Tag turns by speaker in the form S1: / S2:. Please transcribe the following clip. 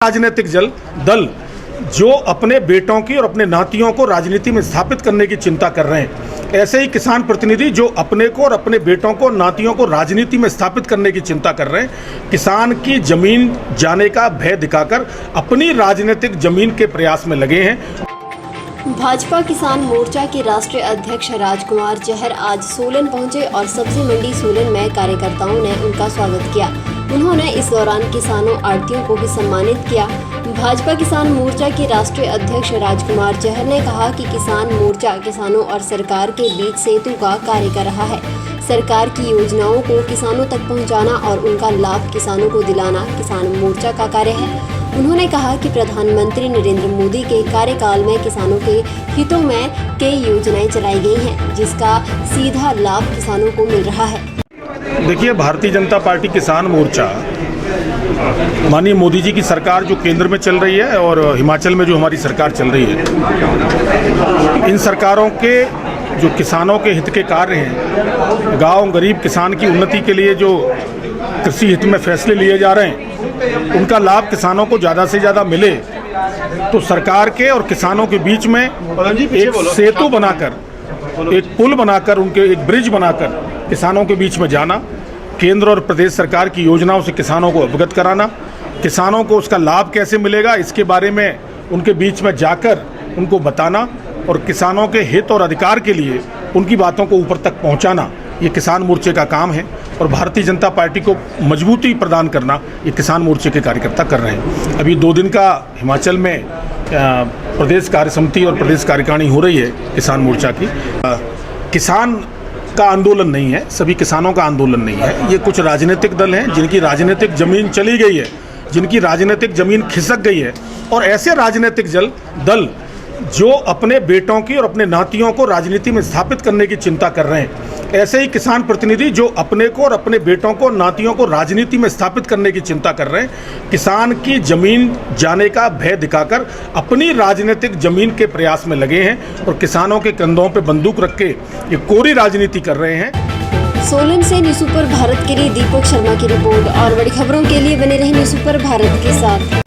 S1: राजनीतिक दल जो अपने बेटों की और अपने नातियों को राजनीति में स्थापित करने की चिंता कर रहे हैं, ऐसे ही किसान प्रतिनिधि जो अपने को और अपने बेटों को नातियों को राजनीति में स्थापित करने की चिंता कर रहे हैं, किसान की जमीन जाने का भय दिखाकर अपनी राजनीतिक जमीन के प्रयास में लगे हैं।
S2: भाजपा किसान मोर्चा के राष्ट्रीय अध्यक्ष राजकुमार चहर आज सोलन पहुंचे और सब्जी मंडी सोलन में कार्यकर्ताओं ने उनका स्वागत किया। उन्होंने इस दौरान किसानों आड़तियों को भी सम्मानित किया। भाजपा किसान मोर्चा के राष्ट्रीय अध्यक्ष राजकुमार चहर ने कहा कि किसान मोर्चा किसानों और सरकार के बीच सेतु का कार्य कर रहा है। सरकार की योजनाओं को किसानों तक पहुंचाना और उनका लाभ किसानों को दिलाना किसान मोर्चा का कार्य है। उन्होंने कहा कि प्रधानमंत्री नरेंद्र मोदी के कार्यकाल में किसानों के हितों में कई योजनाएं चलाई गई हैं, जिसका सीधा लाभ किसानों को मिल रहा है।
S1: देखिए, भारतीय जनता पार्टी किसान मोर्चा माननीय मोदी जी की सरकार जो केंद्र में चल रही है और हिमाचल में जो हमारी सरकार चल रही है, इन सरकारों के जो किसानों के हित के कार्य हैं, गांव गरीब किसान की उन्नति के लिए जो कृषि हित में फैसले लिए जा रहे हैं, उनका लाभ किसानों को ज़्यादा से ज़्यादा मिले, तो सरकार के और किसानों के बीच में एक सेतु बनाकर, एक पुल बनाकर, उनके एक ब्रिज बनाकर किसानों के बीच में जाना, केंद्र और प्रदेश सरकार की योजनाओं से किसानों को अवगत कराना, किसानों को उसका लाभ कैसे मिलेगा इसके बारे में उनके बीच में जाकर उनको बताना और किसानों के हित और अधिकार के लिए उनकी बातों को ऊपर तक पहुंचाना, ये किसान मोर्चे का काम है। और भारतीय जनता पार्टी को मजबूती प्रदान करना ये किसान मोर्चे के कार्यकर्ता कर रहे हैं। अभी 2 दिन का हिमाचल में प्रदेश कार्य समिति और प्रदेश कार्यकारिणी हो रही है किसान मोर्चा की। किसान का आंदोलन नहीं है, सभी किसानों का आंदोलन नहीं है। ये कुछ राजनीतिक दल हैं जिनकी राजनीतिक जमीन चली गई है, जिनकी राजनीतिक जमीन खिसक गई है, और ऐसे राजनीतिक दल जो अपने बेटों की और अपने नातियों को राजनीति में स्थापित करने की चिंता कर रहे हैं, ऐसे ही किसान प्रतिनिधि जो अपने को और अपने बेटों को नातियों को राजनीति में स्थापित करने की चिंता कर रहे हैं, किसान की जमीन जाने का भय दिखाकर अपनी राजनीतिक जमीन के प्रयास में लगे हैं और किसानों के कंधों पर बंदूक रख के ये कोरी राजनीति कर रहे हैं।
S2: सोलन से न्यूज़ सुपर भारत के लिए दीपक शर्मा की रिपोर्ट। और बड़ी खबरों के लिए बने रहे न्यूज़ सुपर भारत के साथ।